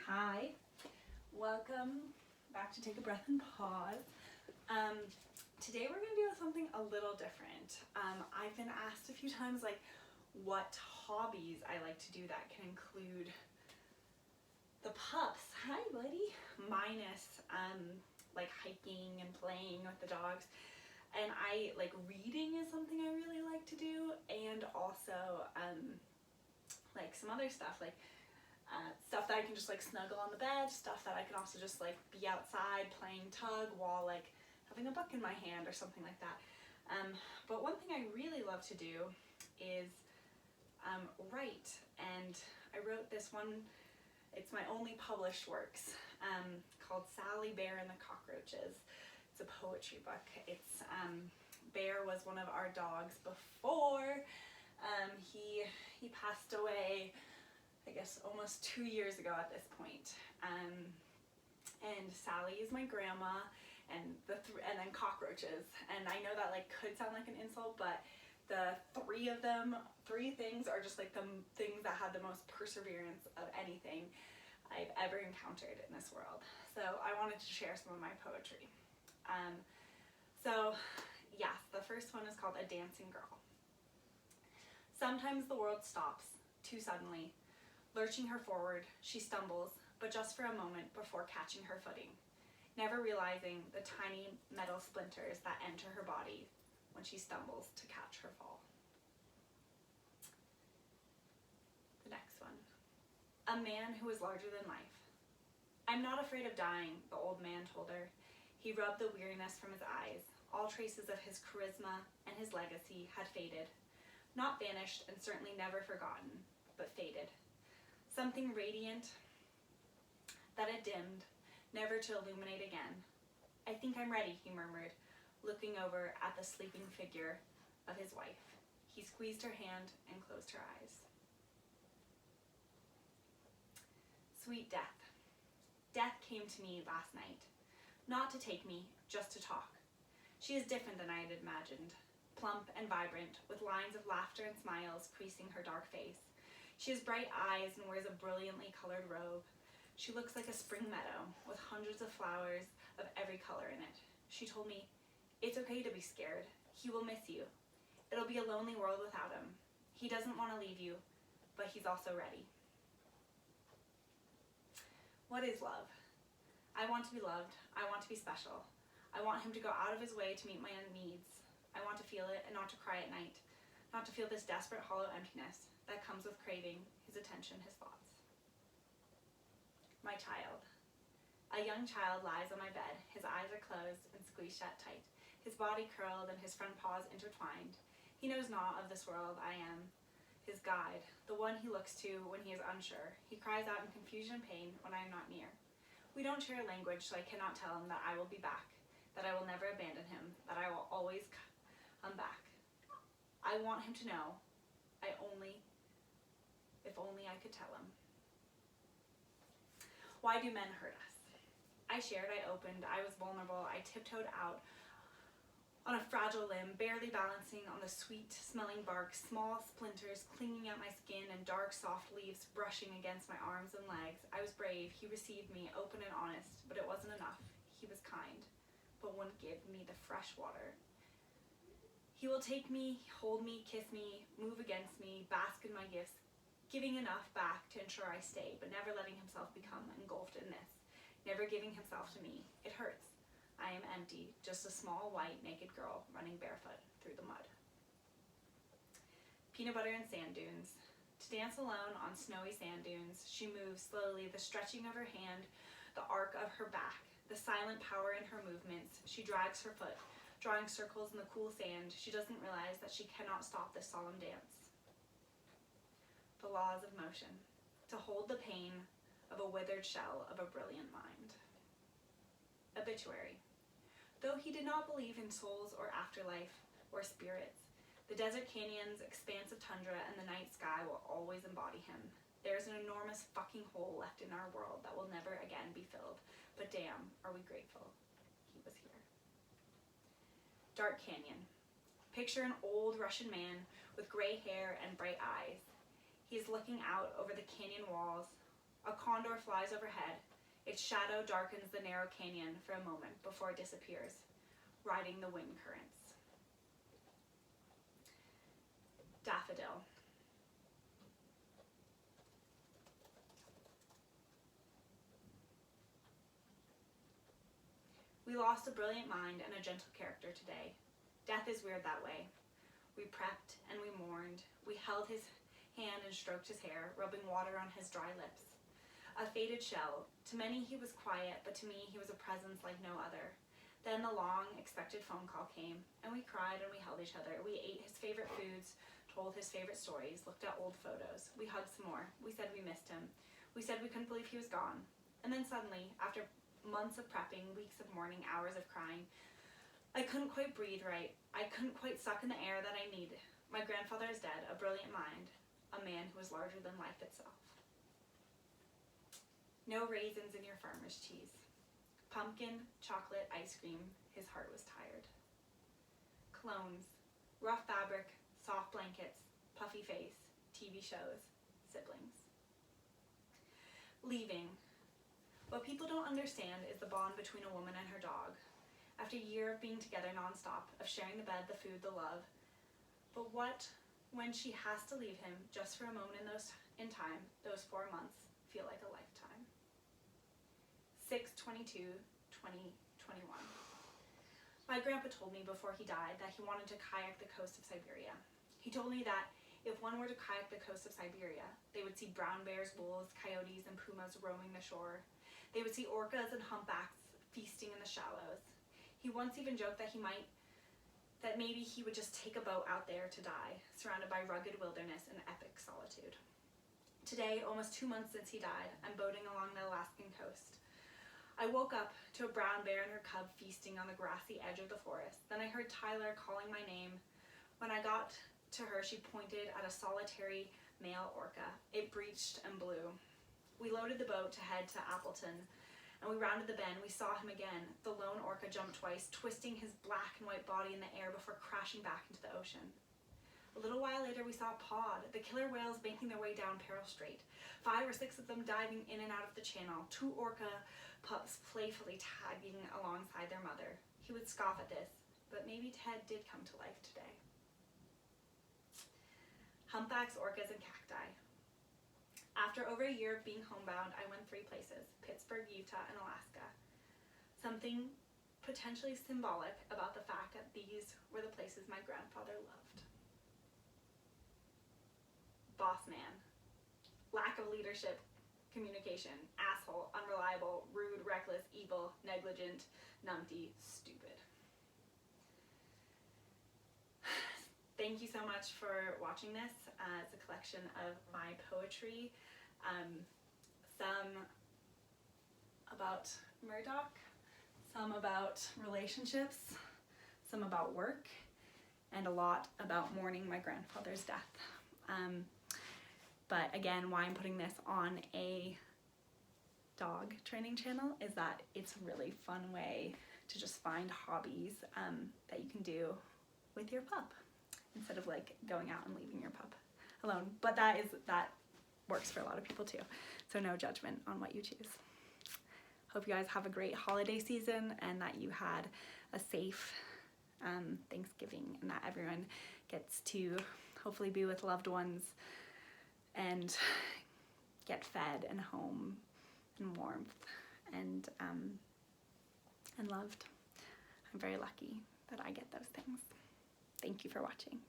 Hi, welcome back to Take a Breath and Pause. Today we're going to do something a little different. I've been asked a few times what hobbies I like to do that can include the pups. Hi buddy. Minus hiking and playing with the dogs. And reading is something I really like to do, and also some other stuff stuff that I can just snuggle on the bed, stuff that I can also just be outside playing tug while having a book in my hand or something like that. But one thing I really love to do is write, and I wrote this one. It's my only published works, called Sally, Bear, and the Cockroaches. It's a poetry book. It's Bear was one of our dogs before he passed away, I guess almost 2 years ago at this point. And Sally is my grandma, and then Cockroaches. And I know that could sound like an insult, but the three things are just the things that had the most perseverance of anything I've ever encountered in this world. So I wanted to share some of my poetry. So yes, the first one is called A Dancing Girl. Sometimes the world stops too suddenly. Lurching her forward, she stumbles, but just for a moment before catching her footing, never realizing the tiny metal splinters that enter her body when she stumbles to catch her fall. The next one. A man who is larger than life. I'm not afraid of dying, the old man told her. He rubbed the weariness from his eyes. All traces of his charisma and his legacy had faded. Not vanished and certainly never forgotten, but faded. Something radiant that had dimmed, never to illuminate again. I think I'm ready, he murmured, looking over at the sleeping figure of his wife. He squeezed her hand and closed her eyes. Sweet death. Death came to me last night. Not to take me, just to talk. She is different than I had imagined. Plump and vibrant, with lines of laughter and smiles creasing her dark face. She has bright eyes and wears a brilliantly colored robe. She looks like a spring meadow with hundreds of flowers of every color in it. She told me, it's okay to be scared. He will miss you. It'll be a lonely world without him. He doesn't want to leave you, but he's also ready. What is love? I want to be loved. I want to be special. I want him to go out of his way to meet my needs. I want to feel it and not to cry at night. Not to feel this desperate hollow emptiness that comes with craving his attention, his thoughts. My child. A young child lies on my bed. His eyes are closed and squeezed shut tight. His body curled and his front paws intertwined. He knows not of this world. I am his guide, the one he looks to when he is unsure. He cries out in confusion and pain when I am not near. We don't share language, so I cannot tell him that I will be back, that I will never abandon him, that I will always come back. I want him to know. If only I could tell him. Why do men hurt us? I shared, I opened, I was vulnerable, I tiptoed out on a fragile limb, barely balancing on the sweet-smelling bark, small splinters clinging at my skin and dark, soft leaves brushing against my arms and legs. I was brave. He received me, open and honest, but it wasn't enough. He was kind, but wouldn't give me the fresh water. He will take me, hold me, kiss me, move against me, bask in my gifts, giving enough back to ensure I stay, but never letting himself become engulfed in this, never giving himself to me. It hurts. I am empty, just a small, white, naked girl running barefoot through the mud. Peanut butter and sand dunes. To dance alone on snowy sand dunes, she moves slowly, the stretching of her hand, the arc of her back, the silent power in her movements. She drags her foot, drawing circles in the cool sand. She doesn't realize that she cannot stop this solemn dance. The laws of motion. To hold the pain of a withered shell of a brilliant mind. Obituary. Though he did not believe in souls or afterlife or spirits, the desert canyons, expanse of tundra, and the night sky will always embody him. There is an enormous fucking hole left in our world that will never again be filled, but damn, are we grateful he was here. Dark Canyon. Picture an old Russian man with gray hair and bright eyes. He is looking out over the canyon walls A condor flies overhead. Its shadow darkens the narrow canyon for a moment before it disappears, riding the wind currents. Daffodil. We lost a brilliant mind and a gentle character today. Death is weird that way. We prepped and we mourned. We held his hand and stroked his hair, rubbing water on his dry lips. A faded shell. To many he was quiet, but to me he was a presence like no other. Then the long, expected phone call came, and we cried and we held each other. We ate his favorite foods, told his favorite stories, looked at old photos. We hugged some more. We said we missed him. We said we couldn't believe he was gone. And then suddenly, after months of prepping, weeks of mourning, hours of crying, I couldn't quite breathe right. I couldn't quite suck in the air that I needed. My grandfather is dead, a brilliant mind, a man who was larger than life itself. No raisins in your farmer's cheese. Pumpkin, chocolate, ice cream, his heart was tired. Clones, rough fabric, soft blankets, puffy face, TV shows, siblings. Leaving. What people don't understand is the bond between a woman and her dog. After a year of being together nonstop, of sharing the bed, the food, the love. But what when she has to leave him just for a moment in time, those 4 months feel like a lifetime. 6/22/2021. My grandpa told me before he died that he wanted to kayak the coast of Siberia. He told me that if one were to kayak the coast of Siberia, they would see brown bears, wolves, coyotes, and pumas roaming the shore. They would see orcas and humpbacks feasting in the shallows. He once even joked that maybe he would just take a boat out there to die, surrounded by rugged wilderness and epic solitude. Today, almost 2 months since he died, I'm boating along the Alaskan coast. I woke up to a brown bear and her cub feasting on the grassy edge of the forest. Then I heard Tyler calling my name. When I got to her, she pointed at a solitary male orca. It breached and blew. We loaded the boat to head to Appleton, and we rounded the bend. We saw him again. The lone orca jumped twice, twisting his black and white body in the air before crashing back into the ocean. A little while later, we saw a pod, the killer whales making their way down Peril Strait. 5 or 6 of them diving in and out of the channel, 2 orca pups playfully tagging alongside their mother. He would scoff at this, but maybe Ted did come to life today. Humpbacks, orcas, and cacti. After over a year of being homebound, I went 3 places: Pittsburgh, Utah, and Alaska. Something potentially symbolic about the fact that these were the places my grandfather loved. Boss man. Lack of leadership, communication, asshole, unreliable, rude, reckless, evil, negligent, numpty, stupid. Thank you so much for watching this. It's a collection of my poetry. Some about Murdoch, some about relationships, some about work, and a lot about mourning my grandfather's death. But again, why I'm putting this on a dog training channel is that it's a really fun way to just find hobbies that you can do with your pup instead of like going out and leaving your pup alone. But that works for a lot of people too. So no judgment on what you choose. Hope you guys have a great holiday season and that you had a safe Thanksgiving and that everyone gets to hopefully be with loved ones and get fed and home and warmth and loved. I'm very lucky that I get those things. Thank you for watching.